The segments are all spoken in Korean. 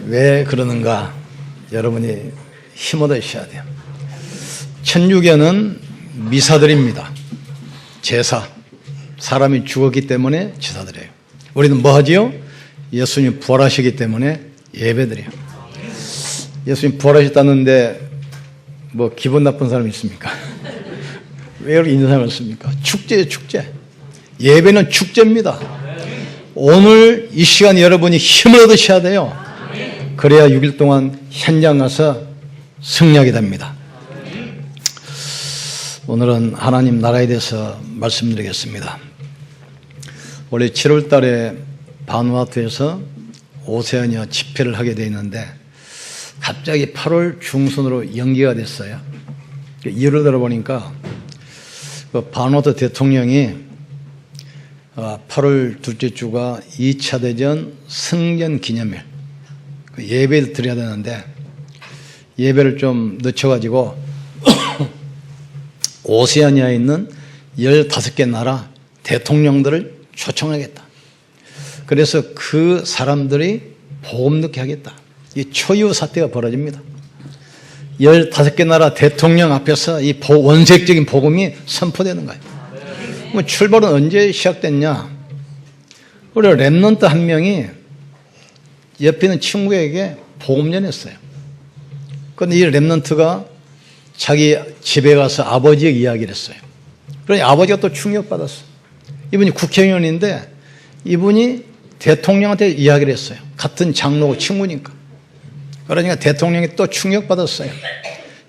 왜 그러는가? 여러분이 힘 얻으셔야 돼요. 천주교는 미사드립니다. 제사. 사람이 죽었기 때문에 제사드려요. 우리는 뭐 하지요? 예수님 부활하시기 때문에 예배드려요. 예수님 부활하셨다는데 뭐 기분 나쁜 사람 있습니까? 왜 이렇게 있는 사람 있습니까? 축제예요, 축제. 예배는 축제입니다. 오늘 이 시간 여러분이 힘을 얻으셔야 돼요. 그래야 6일 동안 현장 가서 승리하게 됩니다. 오늘은 하나님 나라에 대해서 말씀드리겠습니다. 원래 7월 달에 바누아투에서 오세아니아 집회를 하게 되어 있는데 갑자기 8월 중순으로 연기가 됐어요. 이유를 들어보니까 바누아투 대통령이 8월 둘째 주가 2차 대전 승전 기념일 예배를 드려야 되는데 예배를 좀 늦춰가지고 오세아니아에 있는 15개 나라 대통령들을 초청하겠다. 그래서 그 사람들이 복음 듣게 하겠다. 이 초유 사태가 벌어집니다. 15개 나라 대통령 앞에서 이 원색적인 복음이 선포되는 거예요. 그럼 출발은 언제 시작됐냐? 우리 랩런트 한 명이 옆에 있는 친구에게 복음 전했어요. 그런데 이 랩런트가 자기 집에 가서 아버지에게 이야기를 했어요. 그러니 아버지가 또 충격받았어요. 이분이 국회의원인데 이분이 대통령한테 이야기를 했어요. 같은 장로고 친구니까. 그러니까 대통령이 또 충격받았어요.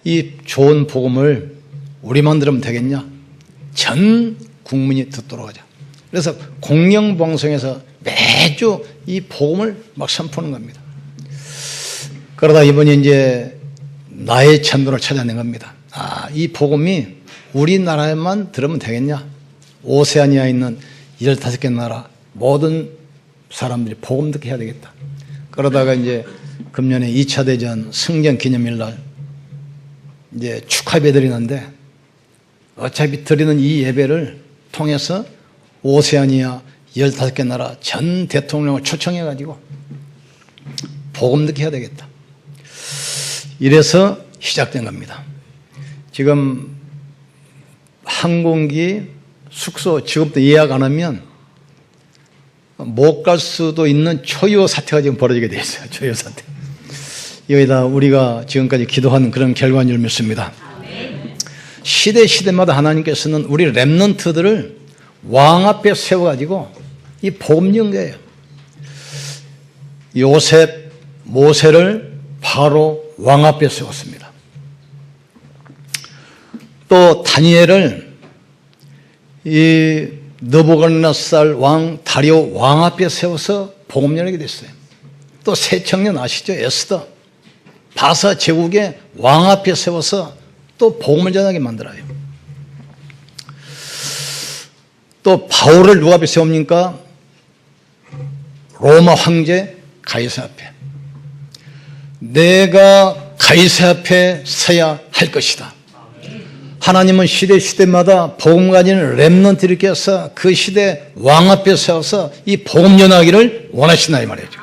이 좋은 복음을 우리만 들으면 되겠냐? 전 국민이 듣도록 하자. 그래서 공영방송에서 매주 이 복음을 막 선포하는 겁니다. 그러다 이분이 이제 나의 천도를 찾아낸 겁니다. 이 복음이 우리나라에만 들으면 되겠냐? 오세아니아에 있는 15개 나라 모든 사람들이 복음 듣게 해야 되겠다. 그러다가 이제 금년에 2차 대전 승전 기념일 날 이제 축하 예배 드리는데 어차피 드리는 이 예배를 통해서 오세아니아 15개 나라 전 대통령을 초청해가지고 복음 듣게 해야 되겠다. 이래서 시작된 겁니다. 지금 항공기 숙소 지금부터 예약 안 하면 못 갈 수도 있는 초유 사태가 지금 벌어지게 되어 있어요. 초유 사태. 여기다 우리가 지금까지 기도한 그런 결과인 줄 믿습니다. 시대마다 하나님께서는 우리 랩런트들을 왕 앞에 세워가지고 이 복음 연계예요. 요셉, 모세를 바로 왕 앞에 세웠습니다. 또 다니엘을 이 느부갓네살 왕 다리오 왕 앞에 세워서 복음 전하게 됐어요. 또 새 청년 아시죠? 에스더 바사 제국의 왕 앞에 세워서 또 복음을 전하게 만들어요. 또 바울을 누가 앞에 세웁니까? 로마 황제 가이사 앞에. 내가 가이사 앞에 서야 할 것이다. 하나님은 시대마다 복음 가지는 랩런트 이렇게 해서 그 시대 왕 앞에 세워서 이 복음 전하기를 원하시나 이 말이죠.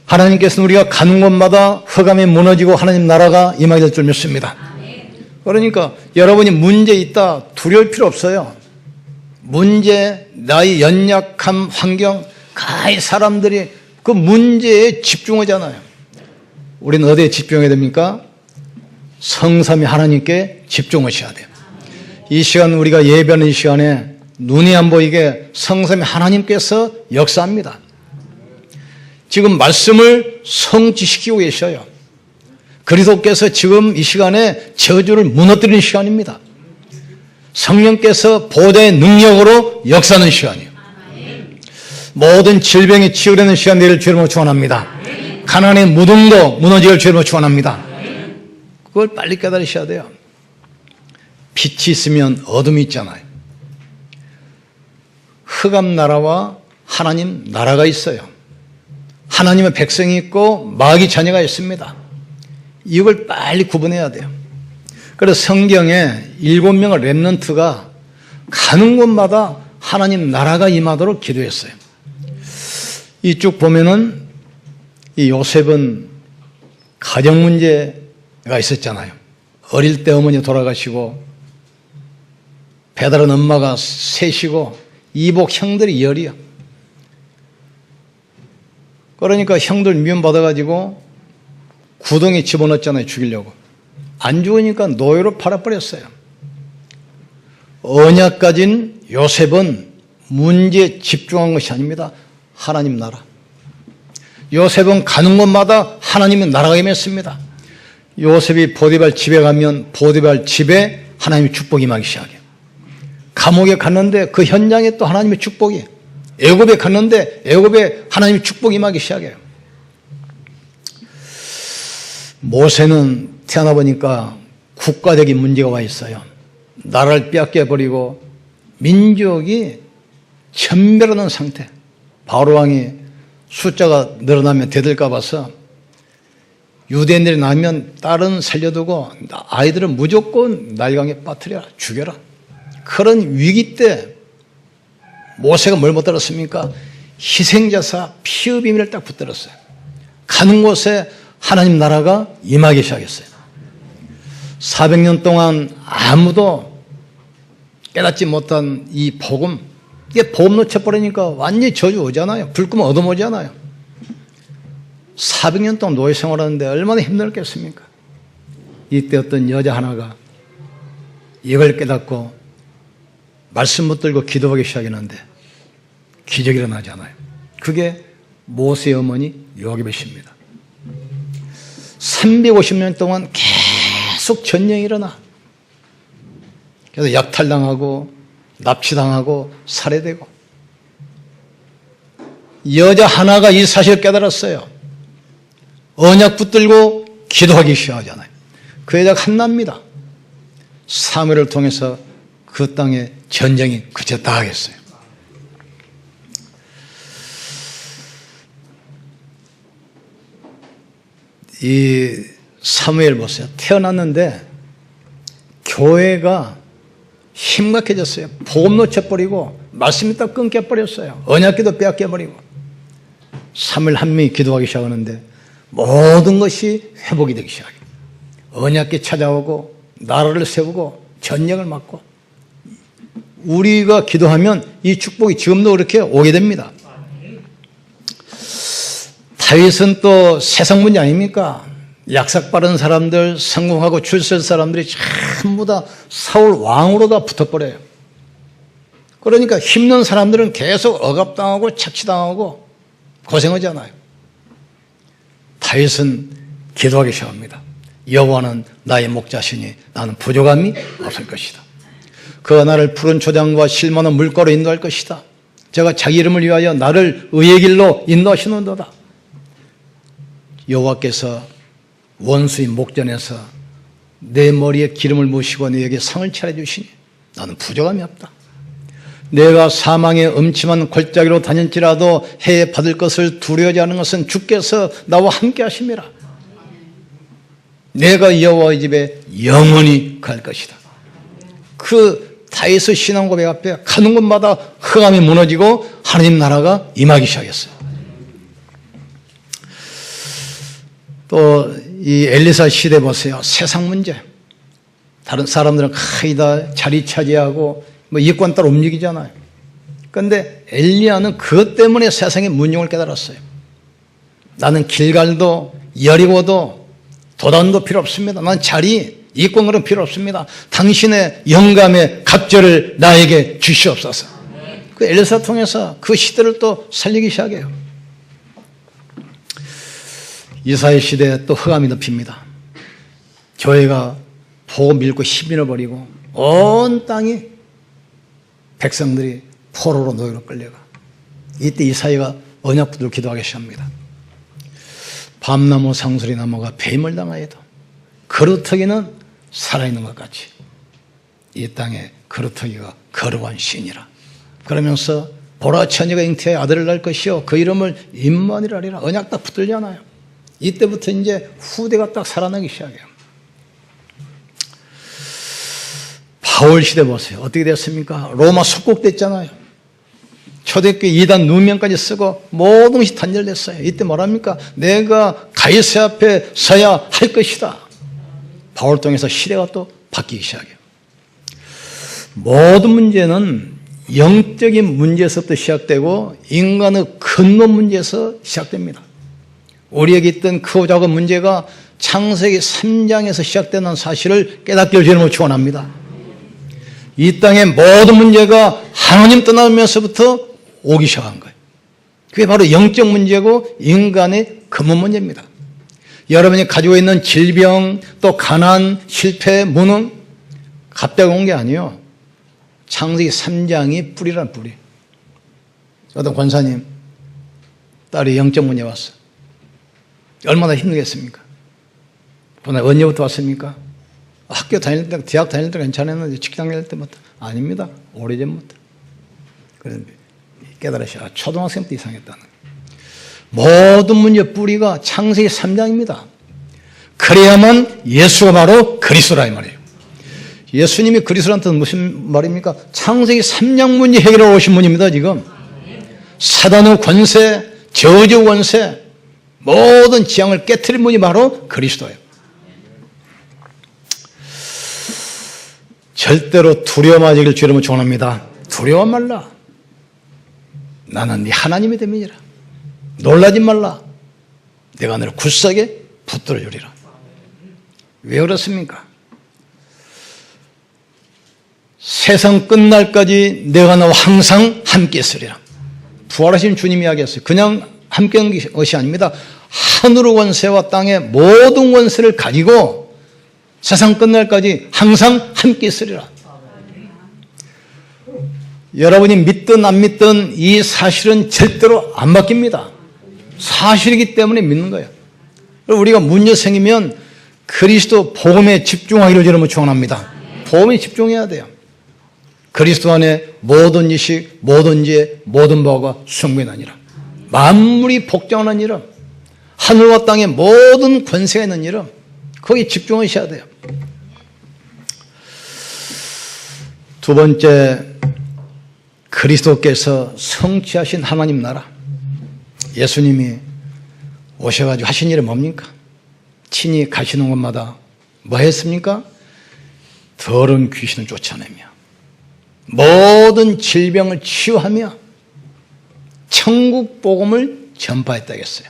하나님께서는 우리가 가는 곳마다 흑암이 무너지고 하나님 나라가 임하게 될 줄 믿습니다. 그러니까 여러분이 문제 있다 두려울 필요 없어요. 문제, 나의 연약한 환경, 가히 사람들이 그 문제에 집중하잖아요. 우리는 어디에 집중해야 됩니까? 성삼위 하나님께 집중하셔야 돼요. 이 시간 우리가 예배하는 이 시간에 눈이 안 보이게 성삼위 하나님께서 역사합니다. 지금 말씀을 성취시키고 계셔요. 그리스도께서 지금 이 시간에 저주를 무너뜨리는 시간입니다. 성령께서 보좌의 능력으로 역사하는 시간이에요. 모든 질병이 치유되는 시간 되기를 주님으로 축원합니다. 가난의 무덤도 무너지기를 주님으로 축원합니다. 그걸 빨리 깨달으셔야 돼요. 빛이 있으면 어둠이 있잖아요. 흑암 나라와 하나님 나라가 있어요. 하나님의 백성이 있고 마귀 자녀가 있습니다. 이걸 빨리 구분해야 돼요. 그래서 성경에 7명의 랩런트가 가는 곳마다 하나님 나라가 임하도록 기도했어요. 이쪽 보면은 이 요셉은 가정 문제가 있었잖아요. 어릴 때 어머니 돌아가시고 배다른 엄마가 셋이고 이복 형들이 열이야. 그러니까 형들 미움받아가지고 구덩이 집어넣었잖아요. 죽이려고. 안 죽으니까 노예로 팔아버렸어요. 언약 가진 요셉은 문제에 집중한 것이 아닙니다. 하나님 나라. 요셉은 가는 곳마다 하나님의 나라가 임했습니다. 요셉이 보디발 집에 가면 보디발 집에 하나님의 축복이 임하기 시작해요. 감옥에 갔는데 그 현장에 또 하나님의 축복이, 애굽에 갔는데 애굽에 하나님의 축복이 임하기 시작해요. 모세는 태어나 보니까 국가적인 문제가 와 있어요. 나라를 빼앗겨버리고 민족이 전멸하는 상태. 바로 왕이 숫자가 늘어나면 대들까 봐서 유대인들이 나면 딸은 살려두고 아이들은 무조건 날강에 빠뜨려라, 죽여라. 그런 위기 때 모세가 뭘 못 들었습니까? 희생자사 피의 비밀을 딱 붙들었어요. 가는 곳에 하나님 나라가 임하기 시작했어요. 400년 동안 아무도 깨닫지 못한 이 복음, 이게 복음 놓쳐버리니까 완전히 저주 오잖아요. 불 끄면 어둠 오잖아요. 400년 동안 노예 생활하는데 얼마나 힘들었겠습니까? 이때 어떤 여자 하나가 이걸 깨닫고 말씀 붙들고 기도하기 시작했는데 기적이 일어나잖아요. 그게 모세의 어머니 요기벳입니다. 350년 동안 계속 전쟁이 일어나. 그래서 약탈당하고 납치당하고 살해되고. 여자 하나가 이 사실을 깨달았어요. 언약 붙들고 기도하기 시작하잖아요. 그 여자가 한나입니다. 사무엘을 통해서 그 땅에 전쟁이 그쳤다 하겠어요. 이 사무엘 보세요. 태어났는데 교회가 심각해졌어요. 복음 놓쳐버리고 말씀이 딱 끊겨버렸어요. 언약기도 빼앗겨버리고. 사무엘 한 명이 기도하기 시작하는데 모든 것이 회복이 되기 시작해요. 언약기 찾아오고 나라를 세우고 전쟁을 막고. 우리가 기도하면 이 축복이 지금도 그렇게 오게 됩니다. 다윗은 또 세상 문제 아닙니까? 약삭 빠른 사람들, 성공하고 출세한 사람들이 전부 다 사울 왕으로 다 붙어버려요. 그러니까 힘든 사람들은 계속 억압당하고 착취당하고 고생하잖아요. 다윗은 기도하기 시작합니다. 여호와는 나의 목자시니 나는 부족함이 없을 것이다. 그가 나를 푸른 초장과 실만한 물가로 인도할 것이다. 제가 자기 이름을 위하여 나를 의의 길로 인도하시는도다. 여호와께서 원수인 목전에서 내 머리에 기름을 부으시고 내게 상을 차려주시니 나는 부족함이 없다. 내가 사망의 음침한 골짜기로 다닐지라도 해에 받을 것을 두려워하지 않는 것은 주께서 나와 함께 하심이라. 내가 여호와의 집에 영원히 갈 것이다. 그 다윗의 신앙 고백 앞에 가는 곳마다 흑암이 무너지고 하나님 나라가 임하기 시작했어요. 또 이 엘리사 시대 보세요. 세상 문제. 다른 사람들은 거의 다 자리 차지하고 뭐 이권 따라 움직이잖아요. 그런데 엘리야는 그것 때문에 세상의 문용을 깨달았어요. 나는 길갈도 여리고도 도단도 필요 없습니다. 난 자리, 이권 그런 필요 없습니다. 당신의 영감의 갑절을 나에게 주시옵소서. 그 엘리사 통해서 그 시대를 또 살리기 시작해요. 이사야 시대에 또 흑암이 덮입니다. 교회가 복음 밀고 힘잃어버리고 온 땅이 백성들이 포로로 노예로 끌려가. 이때 이사야가 언약 붙들고 기도하기 시작합니다. 밤나무 상수리 나무가 뱀을 당하여도 거루터기는 살아있는 것 같이 이 땅에 거루터기가 거룩한 신이라. 그러면서 보라 처녀가 잉태하여 아들을 낳을 것이요 그 이름을 임마누엘 하리라. 언약 딱 붙들잖아요. 이때부터 이제 후대가 딱 살아나기 시작해요. 바울 시대 보세요. 어떻게 됐습니까? 로마 속국됐잖아요. 초대교회 2단 누명까지 쓰고 모든 것이 단절됐어요. 이때 뭐랍니까? 내가 가이사 앞에 서야 할 것이다. 바울을 통해서 시대가 또 바뀌기 시작해요. 모든 문제는 영적인 문제에서부터 시작되고 인간의 근본 문제에서 시작됩니다. 우리에게 있던 크고 작은 문제가 창세기 3장에서 시작되는 사실을 깨닫기를 주님으로 축원합니다. 이 땅의 모든 문제가 하나님 떠나면서부터 오기 시작한 거예요. 그게 바로 영적 문제고 인간의 근본 문제입니다. 여러분이 가지고 있는 질병, 또 가난, 실패, 무능 갑자기 온 게 아니에요. 창세기 3장이 뿌리란 뿌리. 어떤 권사님 딸이 영적 문제 왔어. 얼마나 힘들겠습니까? 언제부터 왔습니까? 학교 다닐 때, 대학 다닐 때 괜찮았는데 직장 다닐 때부터 아닙니다. 오래전부터. 그런데 깨달으셔. 초등학생 때 이상했다는 거예요. 모든 문제 뿌리가 창세기 3장입니다. 그래야만 예수가 바로 그리스도라 이 말이에요. 예수님이 그리스도라는 뜻은 무슨 말입니까? 창세기 3장 문제 해결하러 오신 분입니다. 지금 사단의 권세, 저주 권세, 모든 지향을 깨트린 분이 바로 그리스도예요. 절대로 두려워하기를 주님은 축원합니다. 두려워 말라. 나는 네 하나님이 됨이니라. 놀라지 말라. 내가 너를 굳세게 붙들어 주리라. 왜 그렇습니까? 세상 끝날까지 내가 너와 항상 함께 있으리라. 부활하신 주님이 이야기했어요. 그냥 함께 한 것이 아닙니다. 하늘의 권세와 땅의 모든 권세를 가지고 세상 끝날까지 항상 함께 있으리라. 여러분이 믿든 안 믿든 이 사실은 절대로 안 바뀝니다. 사실이기 때문에 믿는 거예요. 우리가 문제 생기면 그리스도 복음에 집중하기를 여러분 축원합니다. 복음에 집중해야 돼요. 그리스도 안에 모든 지식, 모든 지혜, 모든 바가 승부하니라. 만물이 복장하는 이름, 하늘과 땅의 모든 권세가 있는 이름, 거기에 집중하셔야 돼요. 두 번째, 그리스도께서 성취하신 하나님 나라. 예수님이 오셔가지고 하신 일이 뭡니까? 친히 가시는 곳마다 뭐 했습니까? 더러운 귀신을 쫓아내며 모든 질병을 치유하며 천국 복음을 전파했다겠어요.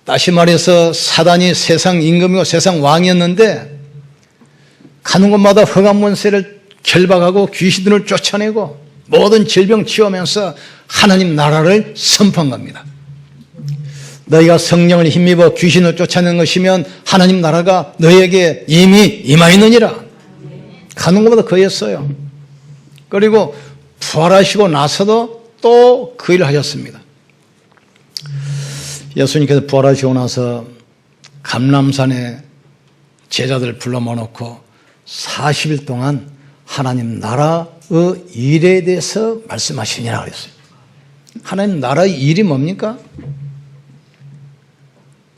다시 말해서 사단이 세상 임금이고 세상 왕이었는데 가는 곳마다 흑암 권세를 결박하고 귀신들을 쫓아내고 모든 질병 치유하면서 하나님 나라를 선포한 겁니다. 너희가 성령을 힘입어 귀신을 쫓아내는 것이면 하나님 나라가 너희에게 이미 임하였느니라. 가는 곳마다 그였어요. 그리고 부활하시고 나서도 또 그 일을 하셨습니다. 예수님께서 부활하시고 나서 감람산에 제자들을 불러 모아놓고 40일 동안 하나님 나라의 일에 대해서 말씀하시느라 그랬어요. 하나님 나라의 일이 뭡니까?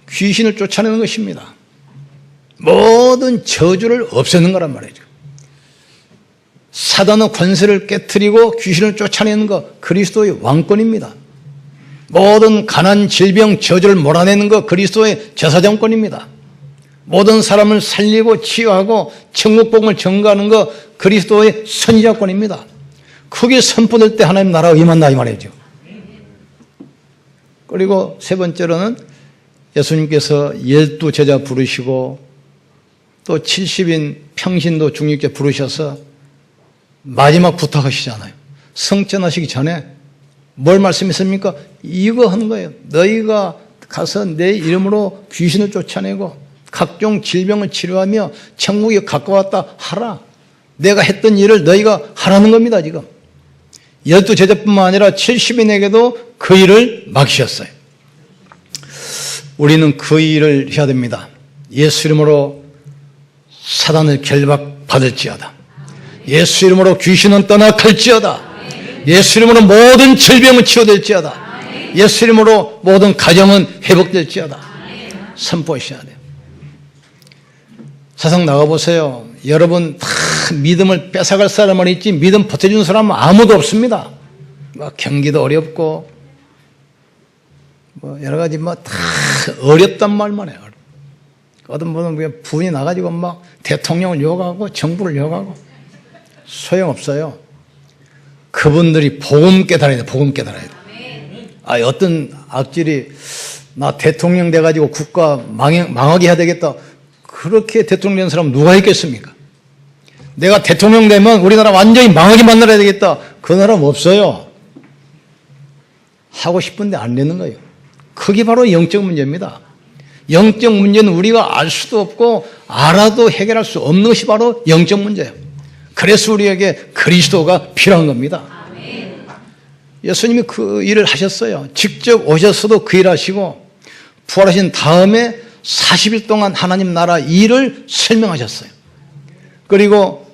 귀신을 쫓아내는 것입니다. 모든 저주를 없애는 거란 말이죠. 사단의 권세를 깨트리고 귀신을 쫓아내는 것, 그리스도의 왕권입니다. 모든 가난, 질병, 저주를 몰아내는 것, 그리스도의 제사장권입니다. 모든 사람을 살리고 치유하고 천국 복음을 전가하는 것, 그리스도의 선지자권입니다. 크게 선포될 때 하나님 나라가 임한다 이 말이죠. 그리고 세 번째로는 예수님께서 12제자 부르시고 또 70인 평신도 중직자 부르셔서 마지막 부탁하시잖아요. 성천하시기 전에 뭘 말씀했습니까? 이거 하는 거예요. 너희가 가서 내 이름으로 귀신을 쫓아내고 각종 질병을 치료하며 천국에 가까웠다 하라. 내가 했던 일을 너희가 하라는 겁니다. 지금 12제자뿐만 아니라 70인에게도 그 일을 맡기셨어요. 우리는 그 일을 해야 됩니다. 예수 이름으로 사단을 결박받을지어다. 예수 이름으로 귀신은 떠나갈지어다. 예수 이름으로 모든 질병은 치유될지어다. 예수 이름으로 모든 가정은 회복될지어다. 선포하셔야 돼요. 세상 나가보세요. 여러분 다 믿음을 뺏어갈 사람은 있지 믿음 버텨주는 사람은 아무도 없습니다. 막 경기도 어렵고 뭐 여러 가지 뭐 다 어렵단 말만 해요. 어떤 분은 그냥 분이 나가지고 막 대통령을 욕하고 정부를 욕하고 소용없어요. 그분들이 복음 깨달아야 돼. 복음 깨달아야 돼. 어떤 악질이 나 대통령 돼가지고 국가 망하게 해야 되겠다. 그렇게 대통령 된 사람 누가 있겠습니까? 내가 대통령 되면 우리나라 완전히 망하게 만들어야 되겠다. 그 사람 없어요. 하고 싶은데 안 되는 거예요. 그게 바로 영적 문제입니다. 영적 문제는 우리가 알 수도 없고 알아도 해결할 수 없는 것이 바로 영적 문제예요. 그래서 우리에게 그리스도가 필요한 겁니다. 예수님이 그 일을 하셨어요. 직접 오셔서도 그 일을 하시고 부활하신 다음에 40일 동안 하나님 나라 일을 설명하셨어요. 그리고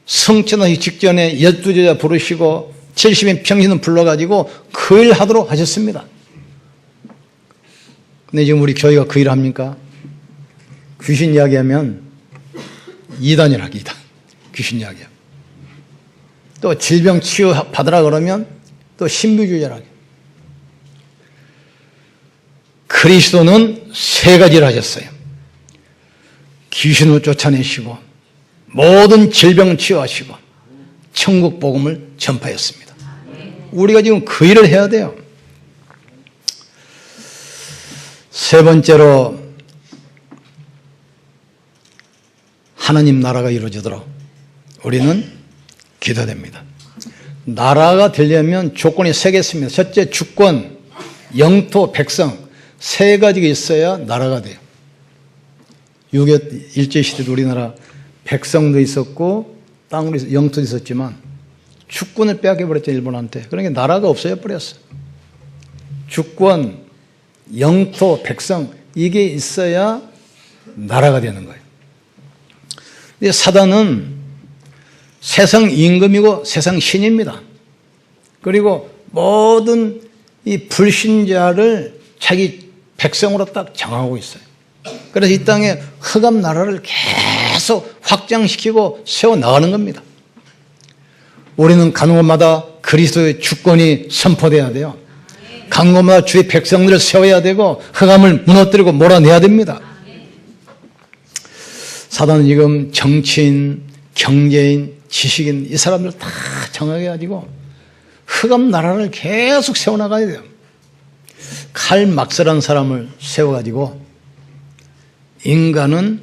성천하기 직전에 12제자 부르시고 70인 평신을 불러가지고 그 일 하도록 하셨습니다. 근데 지금 우리 교회가 그 일을 합니까? 귀신 이야기하면 이단이라 이단. 귀신 이야기야. 또 질병 치유 받으라 그러면 또 신비주의자라고. 그리스도는 세 가지를 하셨어요. 귀신을 쫓아내시고 모든 질병을 치유하시고 천국 복음을 전파했습니다. 우리가 지금 그 일을 해야 돼요. 세 번째로 하나님 나라가 이루어지도록 우리는 기도됩니다. 나라가 되려면 조건이 세 개 있습니다. 첫째, 주권, 영토, 백성 세 가지가 있어야 나라가 돼요. 6.25 일제시대도 우리나라 백성도 있었고 땅으로 영토도 있었지만 주권을 빼앗겨버렸죠, 일본한테. 그러니까 나라가 없어져 버렸어요. 주권, 영토, 백성 이게 있어야 나라가 되는 거예요. 근데 사단은 세상 임금이고 세상 신입니다. 그리고 모든 이 불신자를 자기 백성으로 딱 정하고 있어요. 그래서 이 땅에 흑암 나라를 계속 확장시키고 세워나가는 겁니다. 우리는 가는 곳마다 그리스도의 주권이 선포돼야 돼요. 가는 곳마다 주의 백성들을 세워야 되고 흑암을 무너뜨리고 몰아내야 됩니다. 사단은 지금 정치인, 경제인, 지식인 이 사람들 다 정하게 흑암 나라를 계속 세워나가야 돼요. 칼 막스라는 사람을 세워가지고 인간은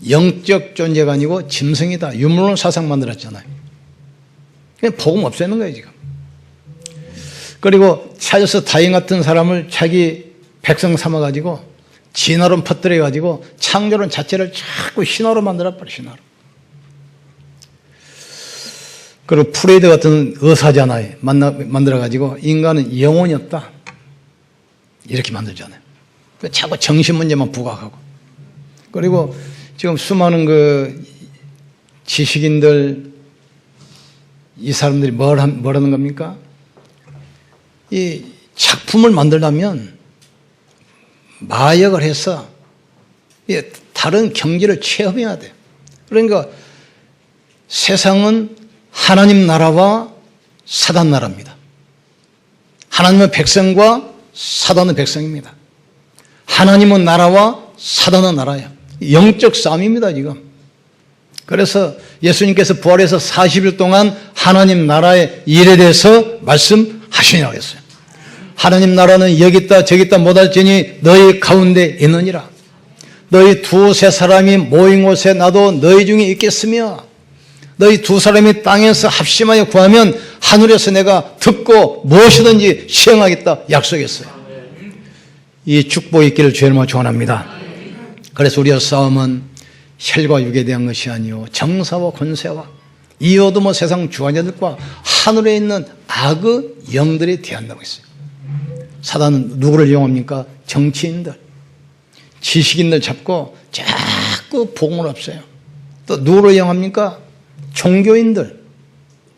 영적 존재가 아니고 짐승이다. 유물론 사상 만들었잖아요. 그냥 복음 없애는 거예요 지금. 그리고 찰스 다윈 같은 사람을 자기 백성 삼아가지고 진화론 퍼뜨려가지고 창조론 자체를 자꾸 신화로 만들어버려. 신화로. 그리고 프레이드 같은 의사잖아요. 만들어가지고 인간은 영혼이 없다. 이렇게 만들잖아요. 자꾸 정신 문제만 부각하고. 그리고 지금 수많은 그 지식인들 이 사람들이 뭐라는 겁니까? 이 작품을 만들려면 마약을 해서 다른 경지를 체험해야 돼요. 그러니까 세상은 하나님 나라와 사단 나라입니다. 하나님은 백성과 사단은 백성입니다. 하나님은 나라와 사단은 나라예요. 영적 싸움입니다 지금. 그래서 예수님께서 부활해서 40일 동안 하나님 나라의 일에 대해서 말씀하시냐고 했어요. 하나님 나라는 여기 있다 저기 있다 못할지니 너희 가운데 있느니라. 너희 두세 사람이 모인 곳에 나도 너희 중에 있겠으며 너희 두 사람이 땅에서 합심하여 구하면 하늘에서 내가 듣고 무엇이든지 시행하겠다 약속했어요. 이 축복이 있기를 주님으로 축원합니다. 그래서 우리의 싸움은 혈과 육에 대한 것이 아니요 정사와 권세와 이 어둠의 세상 주관자들과 하늘에 있는 악의 영들에 대한다고 했어요. 사단은 누구를 이용합니까? 정치인들, 지식인들 잡고 자꾸 복음을 없애요. 또 누구를 이용합니까? 종교인들,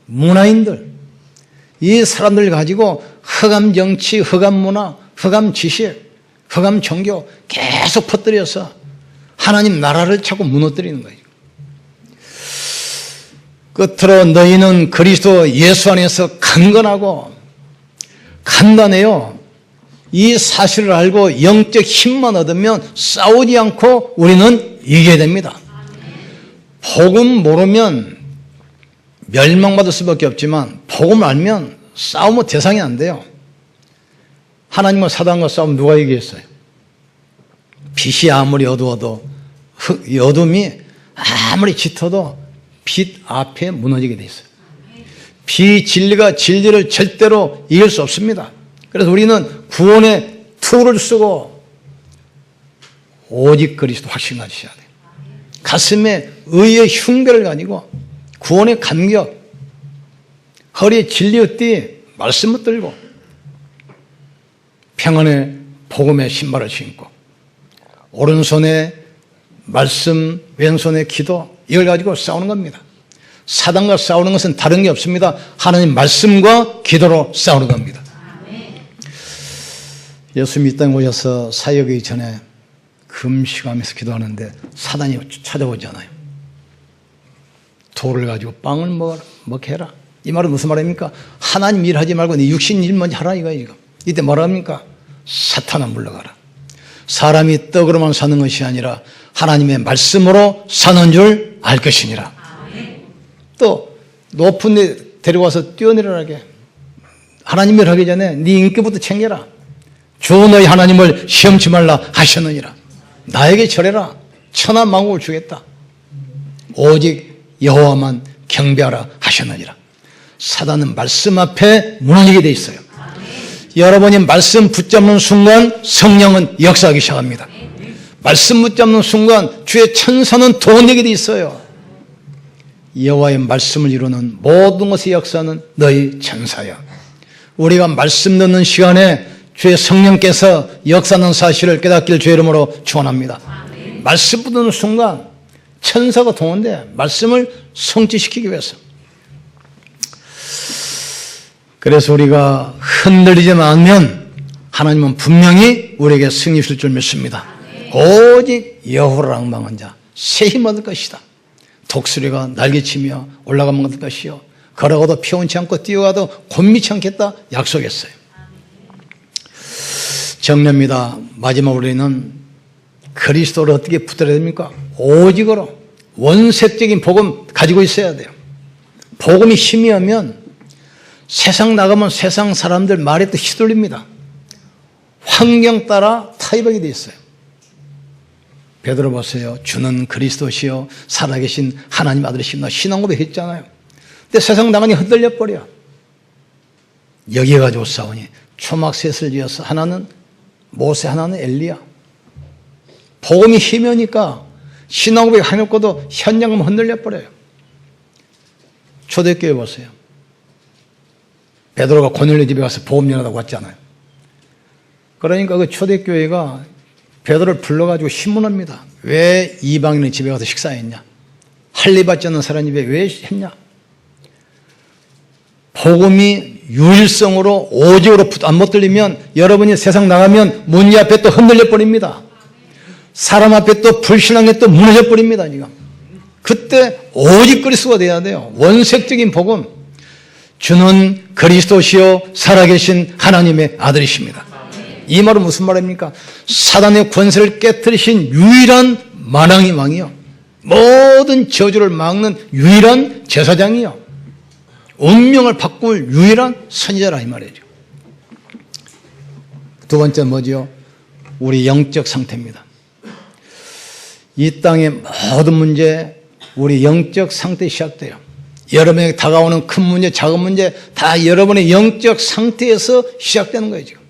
문화인들. 이 사람들 가지고 흑암 정치, 흑암 문화, 흑암 지식, 흑암 종교 계속 퍼뜨려서 하나님 나라를 자꾸 무너뜨리는 거예요. 끝으로 너희는 그리스도 예수 안에서 강건하고 간단해요. 이 사실을 알고 영적 힘만 얻으면 싸우지 않고 우리는 이겨야 됩니다. 복음 모르면 멸망받을 수밖에 없지만 복음 알면 싸우면 대상이 안 돼요. 하나님과 사단과 싸우면 누가 이기겠어요? 빛이 아무리 어두워도 어둠이 아무리 짙어도 빛 앞에 무너지게 돼 있어요. 비진리가 진리를 절대로 이길 수 없습니다. 그래서 우리는 구원의 툴을 쓰고 오직 그리스도 확신 가지셔야 돼요. 가슴에 의의 흉배를 가지고 구원의 감격, 허리에 진리의 띠, 말씀을 들고 평안의 복음의 신발을 신고 오른손에 말씀, 왼손에 기도, 이걸 가지고 싸우는 겁니다. 사단과 싸우는 것은 다른 게 없습니다. 하나님 말씀과 기도로 싸우는 겁니다. 예수님이 이 땅에 오셔서 사역하기 전에 금식하면서 기도하는데 사단이 찾아오잖아요. 돌을 가지고 빵을 먹게 해라. 이 말은 무슨 말입니까? 하나님 일하지 말고 네 육신 일 먼저 하라 이거예요. 지금. 이때 뭐라 합니까? 사탄아 물러가라. 사람이 떡으로만 사는 것이 아니라 하나님의 말씀으로 사는 줄 알 것이니라. 또 높은 데 데려와서 뛰어내려라게. 하나님 일 하기 전에 네 인격부터 챙겨라. 주 너희 하나님을 시험치 말라 하셨느니라. 나에게 절해라. 천하 만국을 주겠다. 오직 여호와만 경배하라 하셨느니라. 사단은 말씀 앞에 무너지게 돼 있어요. 여러분이 말씀 붙잡는 순간 성령은 역사하기 시작합니다. 말씀 붙잡는 순간 주의 천사는 도원되게 돼 있어요. 여호와의 말씀을 이루는 모든 것의 역사는 너희 천사야. 우리가 말씀 듣는 시간에 주의 성령께서 역사하는 사실을 깨닫길 주의 이름으로 축원합니다. 말씀 붙는 순간 천사가 동원돼 말씀을 성취시키기 위해서. 그래서 우리가 흔들리지 않으면 하나님은 분명히 우리에게 승리 주실 줄 믿습니다. 오직 여호와를 앙망한 자 새 힘 얻을 것이다. 독수리가 날개치며 올라가면 얻을 것이요 걸어가도 피곤치 않고 뛰어가도 곤미치 않겠다 약속했어요. 정리합니다. 마지막 우리는 그리스도를 어떻게 붙들어야 됩니까? 오직으로 원색적인 복음 가지고 있어야 돼요. 복음이 희미하면 세상 나가면 세상 사람들 말에 또 휘둘립니다. 환경 따라 타협하게 돼 있어요. 베드로 보세요. 주는 그리스도시요 살아계신 하나님 아들이십니다. 신앙 고백했잖아요. 근데 세상 나가니 흔들려 버려. 여기에 가지고 싸우니 초막셋을 지어서 하나는 모세 하나는 엘리야. 복음이 희미하니까 신앙 고백 해놓고도 현장은 흔들려 버려요. 초대교회 보세요. 베드로가 고넬료 집에 가서 복음 전하다고 왔잖아요. 그러니까 그 초대교회가 베드로를 불러가지고 신문합니다. 왜 이방인의 집에 가서 식사했냐? 할례 받지 않는 사람 집에 왜 했냐? 복음이 유일성으로 오직으로 안 붙들리면 여러분이 세상 나가면 문제 앞에 또 흔들려 버립니다. 사람 앞에 또 불신앙에 또 무너져 버립니다. 지금. 그때 오직 그리스도가 돼야 돼요. 원색적인 복음. 주는 그리스도시요 살아계신 하나님의 아들이십니다. 이 말은 무슨 말입니까? 사단의 권세를 깨뜨리신 유일한 만왕의 왕이요. 모든 저주를 막는 유일한 제사장이요. 운명을 바꿀 유일한 선지자라 이 말이죠. 두 번째 뭐죠? 우리 영적 상태입니다. 이 땅의 모든 문제 우리 영적 상태에 시작돼요. 여러분에게 다가오는 큰 문제, 작은 문제 다 여러분의 영적 상태에서 시작되는 거예요 지금.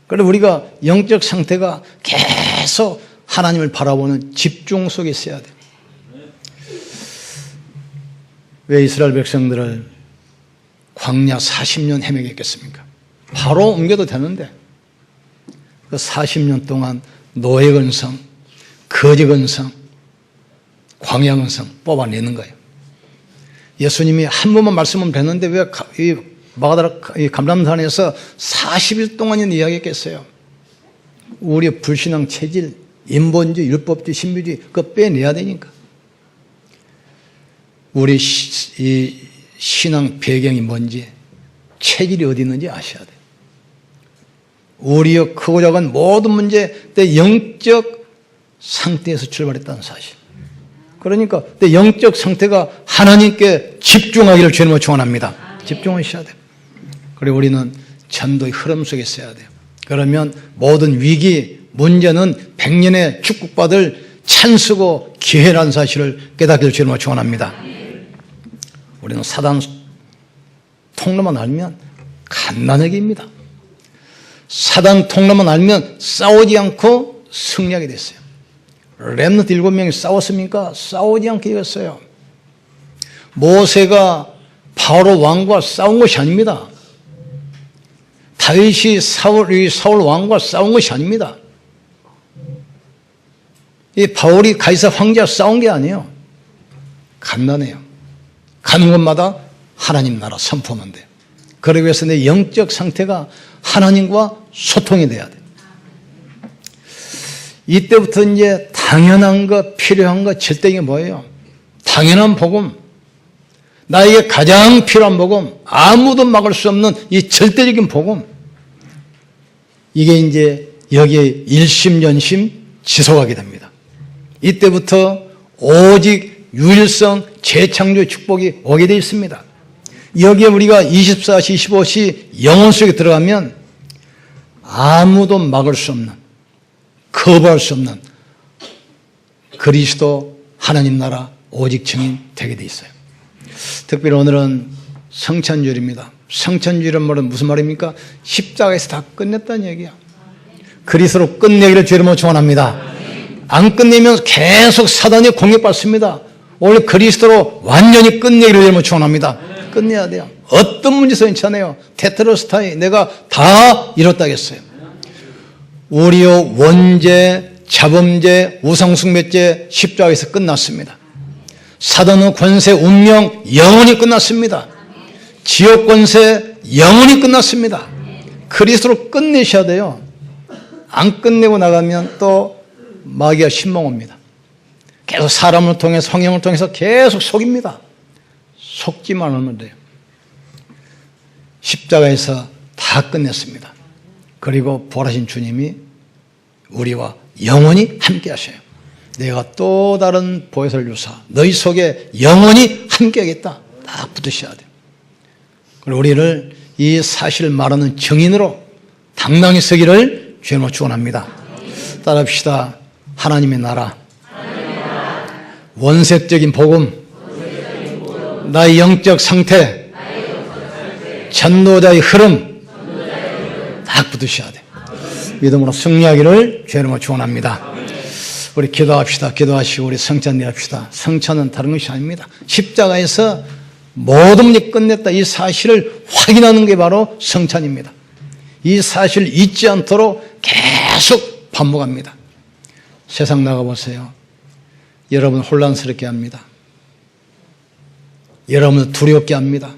그래서 우리가 영적 상태가 계속 하나님을 바라보는 집중 속에 있어야 돼요. 왜 이스라엘 백성들을 광야 40년 헤매게 했겠습니까? 바로 옮겨도 되는데 그 40년 동안 노예 근성, 거지 근성, 광야 근성 뽑아내는 거예요. 예수님이 한 번만 말씀은 뵀는데 왜 이 마가다라 감람산에서 40일 동안이나 이야기했겠어요. 우리의 불신앙 체질, 인본주의, 율법주의, 신비주의 그거 빼내야 되니까. 우리 이 신앙 배경이 뭔지 체질이 어디 있는지 아셔야 돼요. 우리의 크고 작은 모든 문제 내 영적 상태에서 출발했다는 사실. 그러니까 내 영적 상태가 하나님께 집중하기를 주님으로 축원합니다. 집중하셔야 돼요. 그리고 우리는 전도의 흐름 속에 있어야 돼요. 그러면 모든 위기, 문제는 100년의 축복받을 찬스고 기회라는 사실을 깨닫기를 주님으로 축원합니다. 우리는 사단 통로만 알면 갓난하게 입니다. 사단 통로만 알면 싸우지 않고 승리하게 됐어요. 렘넌트 7명이 싸웠습니까? 싸우지 않게 이겼어요. 모세가 바로 왕과 싸운 것이 아닙니다. 다윗이 사울 왕과 싸운 것이 아닙니다. 이 바울이 가이사 황제와 싸운 게 아니에요. 간단해요. 가는 곳마다 하나님 나라 선포하면 돼요. 그러기 위해서 내 영적 상태가 하나님과 소통이 돼야 돼요. 이때부터 이제 당연한 것, 필요한 것, 절대적인 게 뭐예요? 당연한 복음. 나에게 가장 필요한 복음. 아무도 막을 수 없는 이 절대적인 복음. 이게 이제 여기에 일심전심 지속하게 됩니다. 이때부터 오직 유일성 재창조의 축복이 오게 되어 있습니다. 여기에 우리가 24시, 25시 영혼 속에 들어가면 아무도 막을 수 없는, 거부할 수 없는 그리스도 하나님 나라 오직 증인 되게 되어 있어요. 특별히 오늘은 성찬주일입니다. 성찬주일은 무슨 말입니까? 십자가에서 다 끝냈다는 얘기야. 그리스도로 끝내기를 주님으로 축원합니다. 안 끝내면 계속 사단이 공격받습니다. 원래 그리스도로 완전히 끝내기를 주님으로 축원합니다. 끝내야 돼요. 어떤 문제도 괜찮아요. 테트로스타이 내가 다 이뤘다겠어요. 우리의 원죄, 자범죄, 우상숭배죄 십자가에서 끝났습니다. 사단의 권세, 운명 영원히 끝났습니다. 지옥 권세 영원히 끝났습니다. 그리스도로 끝내셔야 돼요. 안 끝내고 나가면 또 마귀가 신몽합니다. 계속 사람을 통해서 성령을 통해서 계속 속입니다. 속지만 하면 돼요. 십자가에서 다 끝냈습니다. 그리고 부활하신 주님이 우리와 영원히 함께 하셔요. 내가 또 다른 보혜사를 주사 너희 속에 영원히 함께 하겠다. 딱 붙으셔야 돼요. 그리고 우리를 이 사실을 말하는 증인으로 당당히 서기를 주님으로 축원합니다. 따라합시다. 하나님의 나라, 원색적인 복음, 나의 영적 상태, 전도자의 흐름 딱 붙으셔야 돼요. 믿음으로 승리하기를 주님으로 축원합니다. 우리 기도합시다. 기도하시고 우리 성찬 내합시다. 성찬은 다른 것이 아닙니다. 십자가에서 모든 문제 끝냈다 이 사실을 확인하는 게 바로 성찬입니다. 이 사실을 잊지 않도록 계속 반복합니다. 세상 나가보세요. 여러분 혼란스럽게 합니다. 여러분을 두렵게 합니다.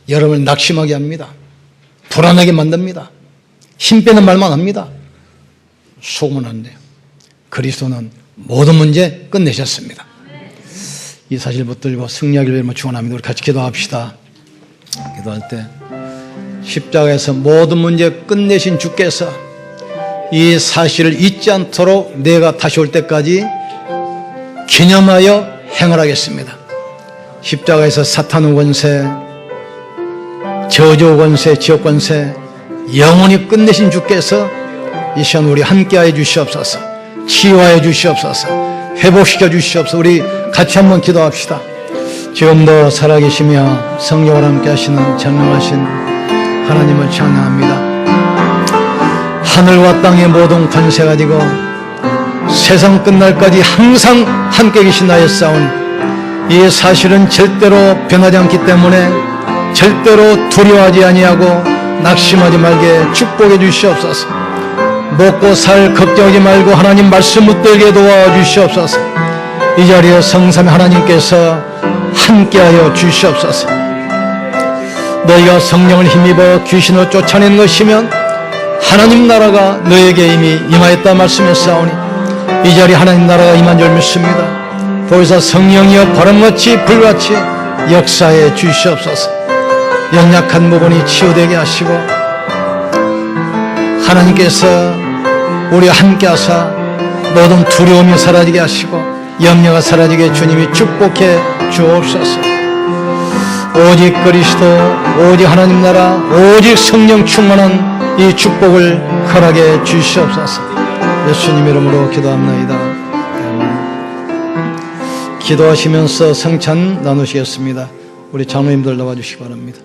여러분을 낙심하게 합니다. 불안하게 만듭니다. 힘 빼는 말만 합니다. 속으면 안 돼요. 그리스도는 모든 문제 끝내셨습니다. 이 사실 붙들고 승리하기를 위해 축원합니다. 우리 같이 기도합시다. 기도할 때 십자가에서 모든 문제 끝내신 주께서 이 사실을 잊지 않도록 내가 다시 올 때까지 기념하여 행을 하겠습니다. 십자가에서 사탄의 권세, 저주 권세, 지옥 권세 영원히 끝내신 주께서 이 시간 우리 함께하여 주시옵소서. 치유하여 주시옵소서. 회복시켜 주시옵소서. 우리 같이 한번 기도합시다. 지금도 살아계시며 성령과 함께 하시는 전능하신 하나님을 찬양합니다. 하늘과 땅의 모든 권세 가지고 세상 끝날까지 항상 함께 계신 나의 싸운 이 사실은 절대로 변하지 않기 때문에 절대로 두려워하지 아니하고 낙심하지 말게 축복해 주시옵소서. 먹고 살 걱정하지 말고 하나님 말씀 붙들게 도와주시옵소서. 이 자리에 성삼위 하나님께서 함께하여 주시옵소서. 너희가 성령을 힘입어 귀신을 쫓아낸 것이면 하나님 나라가 너에게 이미 임하였다 말씀했사오니 이 자리에 하나님 나라가 임한 줄 믿습니다. 보혜사 성령이여 바람같이 불같이 역사해 주시옵소서. 연약한 부분이 치유되게 하시고 하나님께서 우리와 함께 하사 모든 두려움이 사라지게 하시고 염려가 사라지게 주님이 축복해 주옵소서. 오직 그리스도, 오직 하나님 나라, 오직 성령 충만한 이 축복을 허락해 주시옵소서. 예수님 이름으로 기도합나이다. 기도하시면서 성찬 나누시겠습니다. 우리 장로님들 나와주시기 바랍니다.